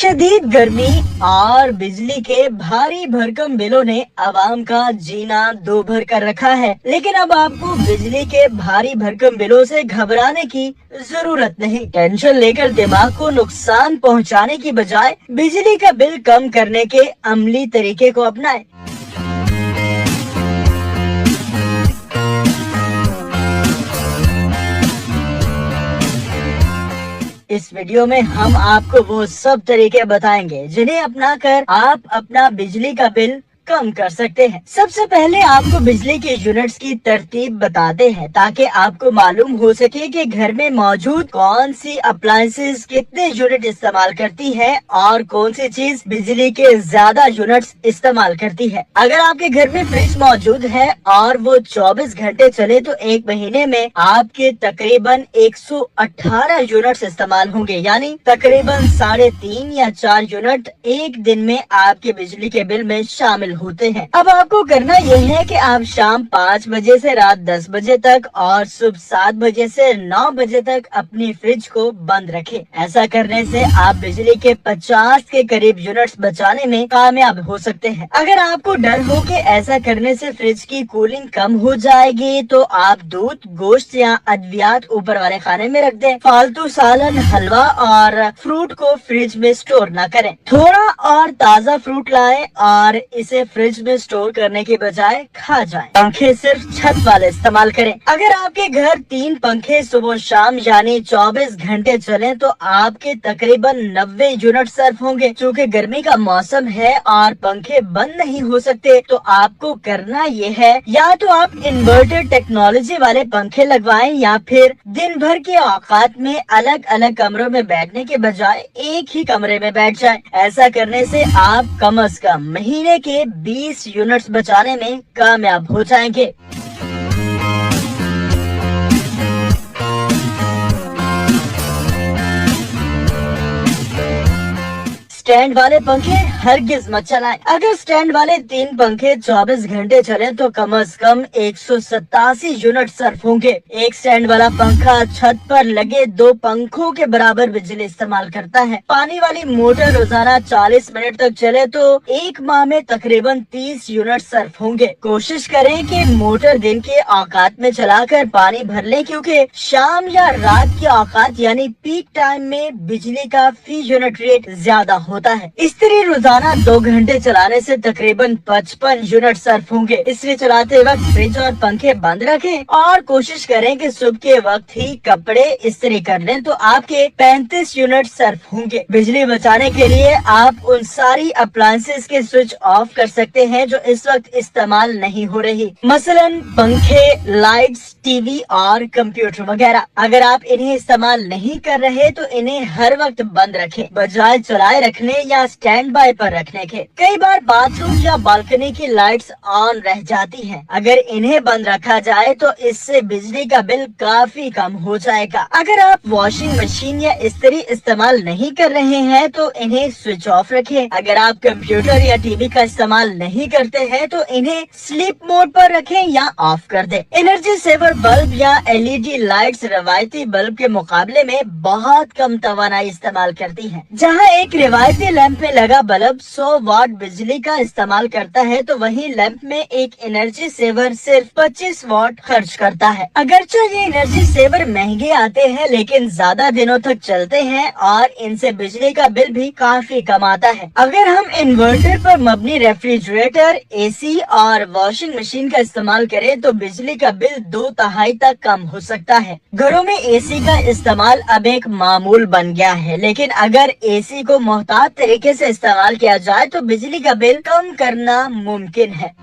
शदीद गर्मी और बिजली के भारी भरकम बिलों ने आवाम का जीना दूभर कर रखा है। लेकिन अब आपको बिजली के भारी भरकम बिलों से घबराने की जरूरत नहीं। टेंशन लेकर दिमाग को नुकसान पहुंचाने की बजाय बिजली का बिल कम करने के अमली तरीके को अपनाएं। इस वीडियो में हम आपको वो सब तरीके बताएंगे जिन्हें अपनाकर आप अपना बिजली का बिल कम कर सकते हैं। सबसे पहले आपको बिजली के यूनिट्स की तरतीब बताते हैं ताकि आपको मालूम हो सके कि घर में मौजूद कौन सी अप्लायंसेस कितने यूनिट इस्तेमाल करती है और कौन सी चीज बिजली के ज्यादा यूनिट्स इस्तेमाल करती है। अगर आपके घर में फ्रिज मौजूद है और वो 24 घंटे चले तो एक महीने में आपके तकरीबन 118 यूनिट्स इस्तेमाल होंगे, यानी तकरीबन 3.5 या 4 यूनिट एक दिन में आपके बिजली के बिल में शामिल होते हैं। अब आपको करना यह है कि आप शाम 5 बजे से रात 10 बजे तक और सुबह 7 बजे से 9 बजे तक अपनी फ्रिज को बंद रखें। ऐसा करने से आप बिजली के 50 के करीब यूनिट्स बचाने में कामयाब हो सकते हैं। अगर आपको डर हो कि ऐसा करने से फ्रिज की कूलिंग कम हो जाएगी तो आप दूध, गोश्त या अद्वियात ऊपर वाले खाने में रख दें। फालतू सालन, हलवा और फ्रूट को फ्रिज में स्टोर न करें। थोड़ा और ताज़ा फ्रूट लाएं और इसे फ्रिज में स्टोर करने के बजाय खा जाएं। पंखे सिर्फ छत वाले इस्तेमाल करें। अगर आपके घर 3 पंखे सुबह शाम यानी 24 घंटे चलें तो आपके तकरीबन 90 यूनिट सर्फ होंगे। चूँकि गर्मी का मौसम है और पंखे बंद नहीं हो सकते तो आपको करना ये है, या तो आप इन्वर्टर टेक्नोलॉजी वाले पंखे लगवाएं या फिर दिन भर के औकात में अलग अलग कमरों में बैठने के बजाय एक ही कमरे में बैठ जाएं। ऐसा करने से आप कम से कम महीने के 20 यूनिट्स बचाने में कामयाब हो जाएंगे। स्टैंड वाले पंखे हरगिज मत चलाएं। अगर स्टैंड वाले 3 पंखे 24 घंटे चलें तो कम से कम 187 यूनिट सर्फ होंगे। एक स्टैंड वाला पंखा छत पर लगे 2 पंखों के बराबर बिजली इस्तेमाल करता है। पानी वाली मोटर रोजाना 40 मिनट तक चले तो एक माह में तकरीबन 30 यूनिट सर्फ होंगे। कोशिश करें कि मोटर दिन के औकात में चलाकर पानी भर लें, क्योंकि शाम या रात के औकात यानी पीक टाइम में बिजली का फी यूनिट रेट ज्यादा होता है। इस्त्री रोजाना 2 घंटे चलाने से तकरीबन 55 यूनिट सर्फ होंगे। इस्त्री चलाते वक्त फ्रिज और पंखे बंद रखें और कोशिश करें कि सुबह के वक्त ही कपड़े इस्त्री कर लें तो आपके 35 यूनिट सर्फ होंगे। बिजली बचाने के लिए आप उन सारी अप्लायंसेस के स्विच ऑफ कर सकते हैं जो इस वक्त इस्तेमाल नहीं हो रही, मसलन पंखे, लाइट्स, टीवी और कंप्यूटर वगैरह। अगर आप इन्हें इस्तेमाल नहीं कर रहे तो इन्हें हर वक्त बंद रखें बजाय चलाए रखने या स्टैंड बाय पर रखने के। कई बार बाथरूम या बालकनी की लाइट्स ऑन रह जाती हैं। अगर इन्हें बंद रखा जाए तो इससे बिजली का बिल काफी कम हो जाएगा। अगर आप वॉशिंग मशीन या इस्त्री इस्तेमाल नहीं कर रहे हैं तो इन्हें स्विच ऑफ रखें। अगर आप कंप्यूटर या टीवी का इस्तेमाल नहीं करते हैं तो इन्हें स्लीप मोड पर रखें या ऑफ कर दें। एनर्जी सेवर बल्ब या एलईडी लाइट्स रवायती बल्ब के मुकाबले में बहुत कम तवानाई इस्तेमाल करती हैं। जहां एक रिवायती लैंप में लगा बल्ब 100 वाट बिजली का इस्तेमाल करता है तो वहीं लैंप में एक एनर्जी सेवर सिर्फ 25 वाट खर्च करता है। अगरचे ये एनर्जी सेवर महंगे आते हैं लेकिन ज्यादा दिनों तक चलते हैं और इनसे बिजली का बिल भी काफी कम आता है। अगर हम इन्वर्टर पर मबनी रेफ्रिजरेटर, एसी और वॉशिंग मशीन का इस्तेमाल करें तो बिजली का बिल 2/3 तक कम हो सकता है। घरों में एसी का इस्तेमाल अब एक मामूल बन गया है, लेकिन अगर एसी को मोहतात तरीके से इस्तेमाल किया जाए तो बिजली का बिल कम करना मुमकिन है।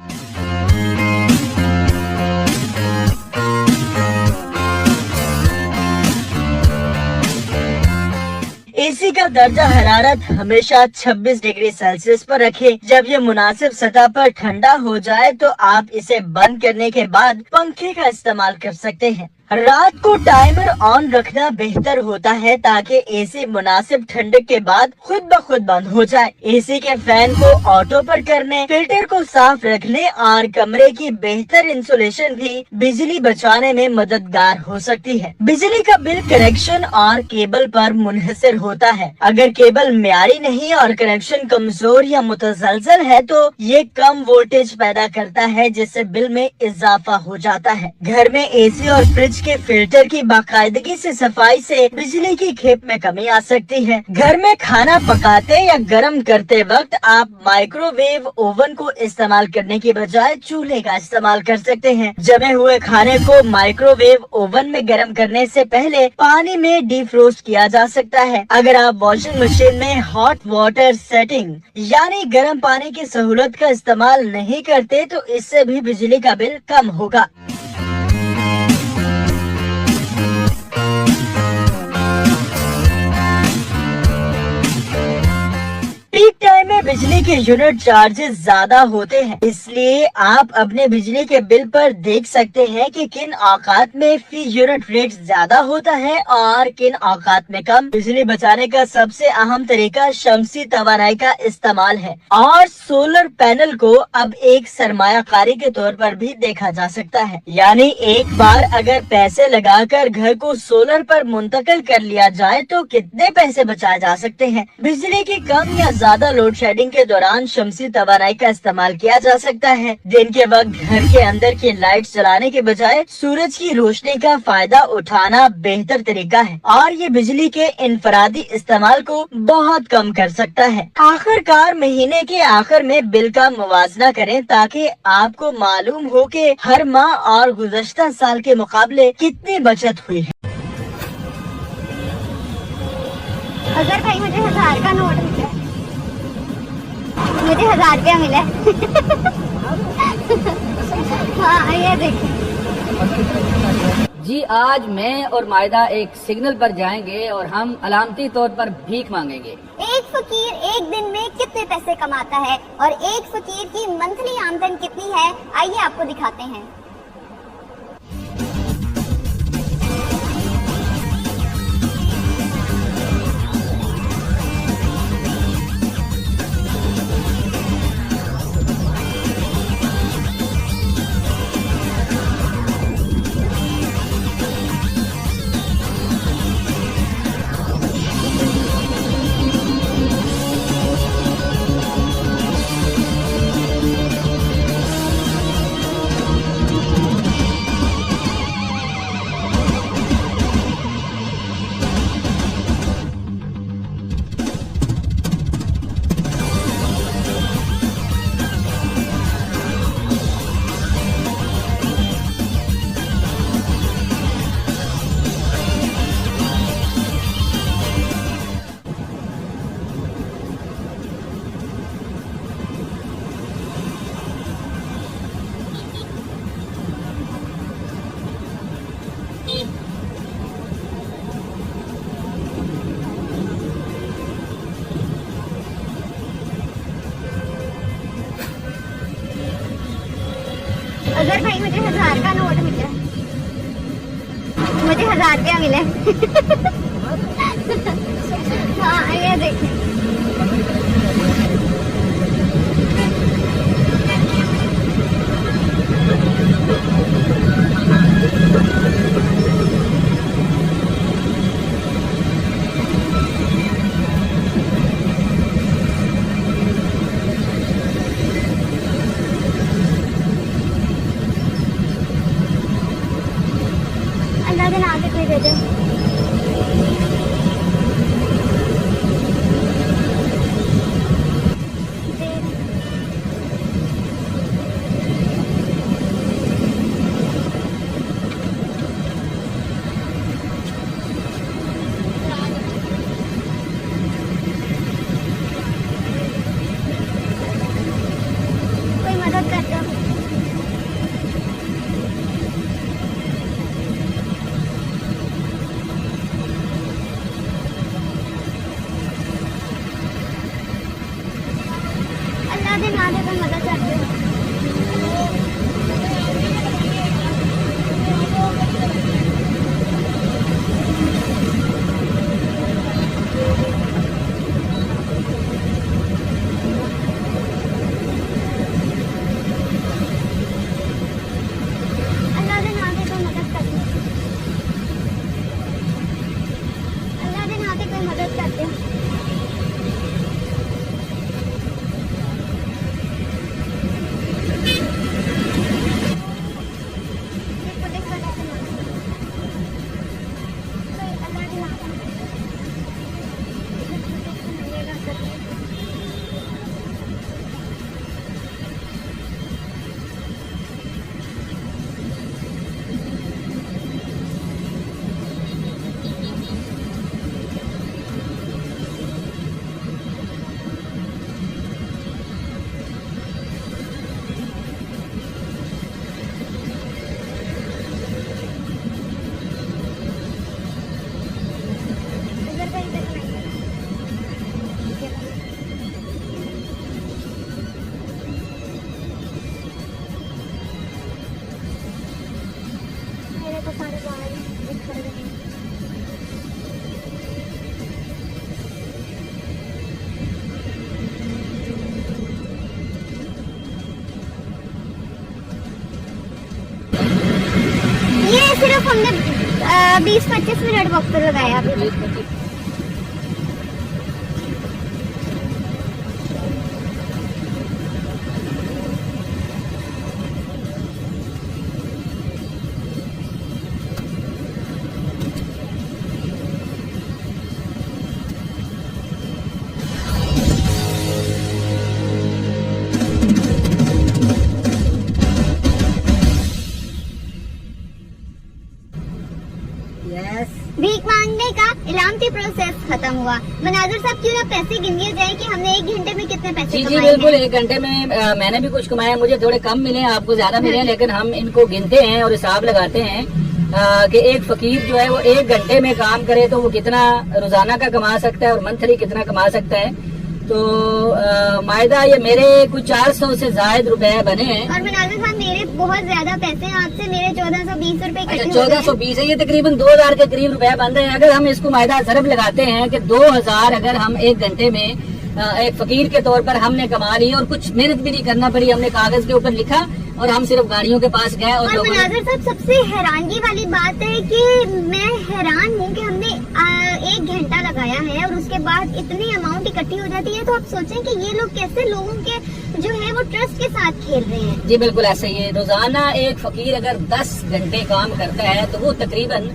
एसी का दर्जा हरारत हमेशा 26 डिग्री सेल्सियस पर रखें। जब ये मुनासिब सतह पर ठंडा हो जाए तो आप इसे बंद करने के बाद पंखे का इस्तेमाल कर सकते हैं। रात को टाइमर ऑन रखना बेहतर होता है ताकि एसी मुनासिब ठंडक के बाद खुद ब खुद बंद हो जाए। एसी के फैन को ऑटो पर करने, फिल्टर को साफ रखने और कमरे की बेहतर इंसुलेशन भी बिजली बचाने में मददगार हो सकती है। बिजली का बिल कनेक्शन और केबल पर मुनहसर होता है। अगर केबल म्यारी नहीं और कनेक्शन कमजोर या मुतसलसल है तो ये कम वोल्टेज पैदा करता है, जिससे बिल में इजाफा हो जाता है। घर में एसी और फ्रिज के फिल्टर की बाकायदगी से सफाई से बिजली की खेप में कमी आ सकती है। घर में खाना पकाते या गर्म करते वक्त आप माइक्रोवेव ओवन को इस्तेमाल करने की बजाय चूल्हे का इस्तेमाल कर सकते हैं। जमे हुए खाने को माइक्रोवेव ओवन में गर्म करने से पहले पानी में डिफ्रोस्ट किया जा सकता है। अगर आप वॉशिंग मशीन में हॉट वाटर सेटिंग यानी गर्म पानी की सहूलत का इस्तेमाल नहीं करते तो इससे भी बिजली का बिल कम होगा। पीक टाइम में बिजली के यूनिट चार्जेस ज्यादा होते हैं, इसलिए आप अपने बिजली के बिल पर देख सकते हैं कि किन औकात में फी यूनिट रेट ज्यादा होता है और किन औकात में कम। बिजली बचाने का सबसे अहम तरीका शमसी तवानाई का इस्तेमाल है और सोलर पैनल को अब एक सरमायाकारी के तौर पर भी देखा जा सकता है। यानी एक बार अगर पैसे लगाकर घर को सोलर पर मुंतकिल कर लिया जाए तो कितने पैसे बचाए जा सकते हैं। बिजली की कम या ज्यादा लोड शेडिंग के दौरान शमसी तवानाई का इस्तेमाल किया जा सकता है। दिन के वक्त घर के अंदर की लाइट जलाने के बजाय सूरज की रोशनी का फायदा उठाना बेहतर तरीका है और ये बिजली के इनफरादी इस्तेमाल को बहुत कम कर सकता है। आखिरकार महीने के आखिर में बिल का मुवाजना करें ताकि आपको मालूम हो कि हर माह और गुज़श्ता साल के मुकाबले कितनी बचत हुई है। अगर भाई मुझे 1000 का नोट मिला, मुझे 1000 रुपया मिला हाँ ये देखिए जी, आज मैं और मायदा एक सिग्नल पर जाएंगे और हम अलामती तौर पर भीख मांगेंगे। एक फकीर एक दिन में कितने पैसे कमाता है और एक फकीर की मंथली आमदन कितनी है, आइए आपको दिखाते हैं। अगर भाई मुझे 1000 का नोट मिला, मुझे 1000 रुपया मिला हाँ ये देखिए अंदाजा ना कितने दे दे। कोई मदद कर दो। तो सारे बाहर ही खड़े हैं। ये सिर्फ हमने 20-25 मिनट वक्त लगाया अभी तक। भीख मांगने का इलामती प्रोसेस खत्म हुआ। मनाजिर साहब, क्यों ना पैसे गिन लिए जाए कि हमने 1 घंटे में कितने पैसे जी कमाए बिल्कुल। हैं? 1 घंटे में मैंने भी कुछ कमाया, मुझे थोड़े कम मिले, आपको ज्यादा मिले, लेकिन हम इनको गिनते हैं और हिसाब लगाते हैं कि एक फकीर जो है वो 1 घंटे में काम करे तो वो कितना रोजाना का कमा सकता है और मंथली कितना कमा सकता है। तो मायदा ये मेरे कुछ 400 से जायद रुपए बने हैं। और मनाजिर साहब, मेरे बहुत ज्यादा पैसे हैं आपसे, मेरे 1420 रुपए अच्छा, इकट्ठे हो गए हैं। 1420 है, ये तकरीबन 2000 के करीब रुपए बन रहे हैं। अगर हम इसको मायदा ज़रब लगाते हैं कि 2000 अगर हम 1 घंटे में एक फकीर के तौर पर हमने कमा ली और कुछ मेहनत भी नहीं करना पड़ी, हमने कागज के ऊपर लिखा और हम सिर्फ गाड़ियों के पास गए और लोगों ने। मनाजिर साहब, सबसे हैरानगी वाली बात है कि मैं हैरान हूँ कि हमने 1 घंटा लगाया है और उसके बाद इतनी अमाउंट इकट्ठी हो जाती है। तो आप सोचें कि ये लोग कैसे लोगों के जो है वो ट्रस्ट के साथ खेल रहे हैं। जी बिल्कुल ऐसे ही है। रोजाना एक फकीर अगर 10 घंटे काम करता है तो वो तकरीबन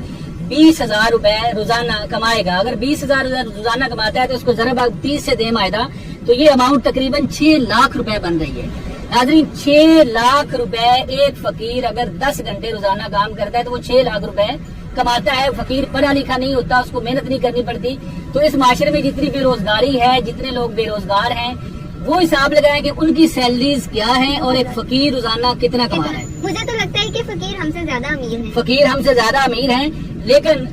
20,000 रुपए रोजाना कमाएगा। अगर 20,000 रोजाना कमाता है तो उसको जरा 30 से दे मायदा, तो ये अमाउंट तकरीबन 6 लाख रुपए बन रही है। नाज़रीन, 6 लाख रुपए एक फकीर अगर 10 घंटे रोजाना काम करता है तो वो 6 लाख रुपए कमाता है। फकीर पढ़ा लिखा नहीं होता, उसको मेहनत नहीं करनी पड़ती। तो इस माशरे में जितनी बेरोजगारी है, जितने लोग बेरोजगार हैं, वो हिसाब लगाएं कि उनकी सैलरीज क्या है और एक फकीर रोजाना कितना कमा रहा है। मुझे तो लगता है कि फकीर हमसे ज्यादा अमीर हैं। फकीर हमसे ज्यादा अमीर हैं, लेकिन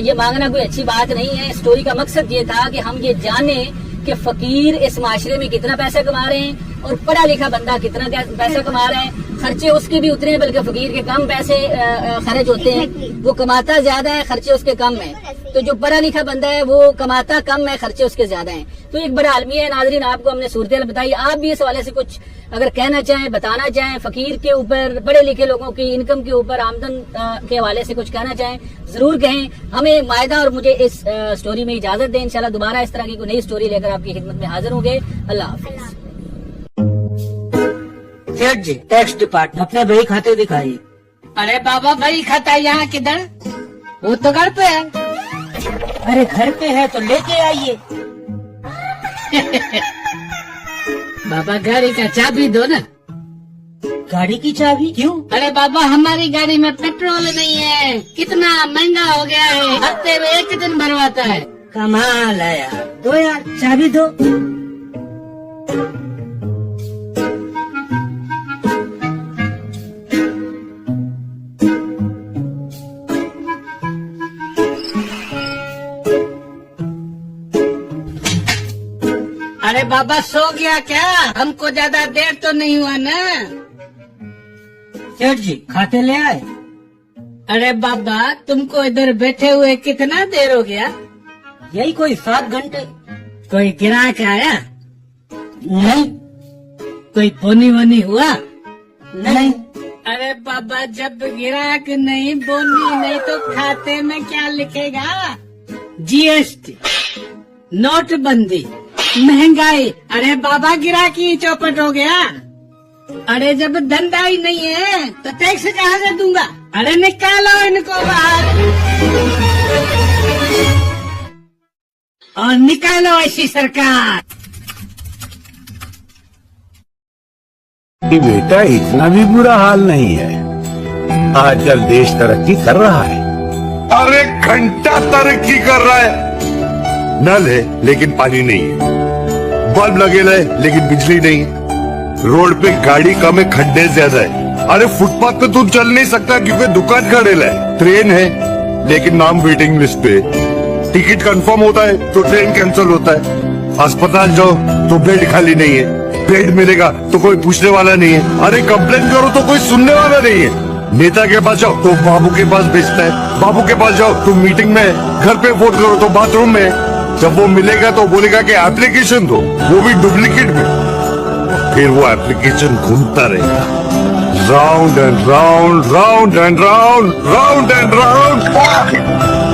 ये मांगना कोई अच्छी बात नहीं है। स्टोरी का मकसद ये था कि हम ये जाने कि फकीर इस माशरे में कितना पैसा कमा रहे हैं और पढ़ा लिखा बंदा कितना पैसा कमा रहा है। खर्चे उसके भी उतने, बल्कि फकीर के कम पैसे खर्च होते हैं। वो कमाता ज्यादा है, खर्चे उसके कम है। तो जो पढ़ा लिखा बंदा है वो कमाता कम है, खर्चे उसके ज्यादा हैं। तो एक बड़ा आलमी है। नाजरीन, आपको हमने सूरत बताई। आप भी इस हवाले से कुछ अगर कहना चाहें, बताना चाहें, फकीर के ऊपर, पढ़े लिखे लोगों की इनकम के ऊपर, आमदन के हवाले से कुछ कहना चाहें, जरूर कहें। हमें मायदा और मुझे इस स्टोरी में इजाजत दें। इंशाल्लाह दोबारा इस तरह की कोई नई स्टोरी लेकर आपकी खिदमत में हाजिर होंगे। अल्लाह हाफिज। सेठ जी, टैक्स डिपार्टमेंट, अपने बही खाते दिखाइए। अरे बाबा, भाई खाता यहाँ किधर? वो तो घर पे है। अरे घर पे है तो लेके आइए। बाबा, गाड़ी का चाबी दो ना। गाड़ी की चाबी क्यों? अरे बाबा, हमारी गाड़ी में पेट्रोल नहीं है, कितना महंगा हो गया है, हफ्ते में 1 दिन भरवाता है। कमाल है यार। दो यार, चाबी दो। अरे बाबा, सो गया क्या? हमको ज्यादा देर तो नहीं हुआ ना? सेठ जी, खाते ले आए? अरे बाबा, तुमको इधर बैठे हुए कितना देर हो गया? यही कोई 7 घंटे। कोई ग्राहक आया? नहीं। कोई बोनी वोनी हुआ? नहीं। अरे बाबा, जब ग्राहक नहीं, बोनी नहीं, तो खाते में क्या लिखेगा? जीएसटी, नोटबंदी, महंगाई। अरे बाबा, गिराकी चौपट हो गया। अरे जब धंधा ही नहीं है तो टैक्स कहाँ से दूंगा? अरे निकालो इनको बाहर और निकालो ऐसी सरकार। बेटा, इतना भी बुरा हाल नहीं है। आजकल देश तरक्की कर रहा है। अरे घंटा तरक्की कर रहा है। नल है लेकिन पानी नहीं है, बल्ब लगेला है लेकिन बिजली नहीं है, रोड पे गाड़ी कम है, खड्डे ज्यादा है। अरे फुटपाथ पे तू चल नहीं सकता क्योंकि दुकान खड़ेला है। ट्रेन है लेकिन नाम वेटिंग लिस्ट पे। टिकट कंफर्म होता है तो ट्रेन कैंसिल होता है। अस्पताल जाओ तो बेड खाली नहीं है, बेड मिलेगा तो कोई पूछने वाला नहीं है। अरे कंप्लेन करो तो कोई सुनने वाला नहीं है। नेता के पास जाओ तो बाबू के पास भेजता है, बाबू के पास जाओ तो मीटिंग में, घर पे फोन करो तो बाथरूम में। जब वो मिलेगा तो बोलेगा कि एप्लीकेशन दो, वो भी डुप्लीकेट में। फिर वो एप्लीकेशन घूमता रहेगा, round and round, round and round, round and round.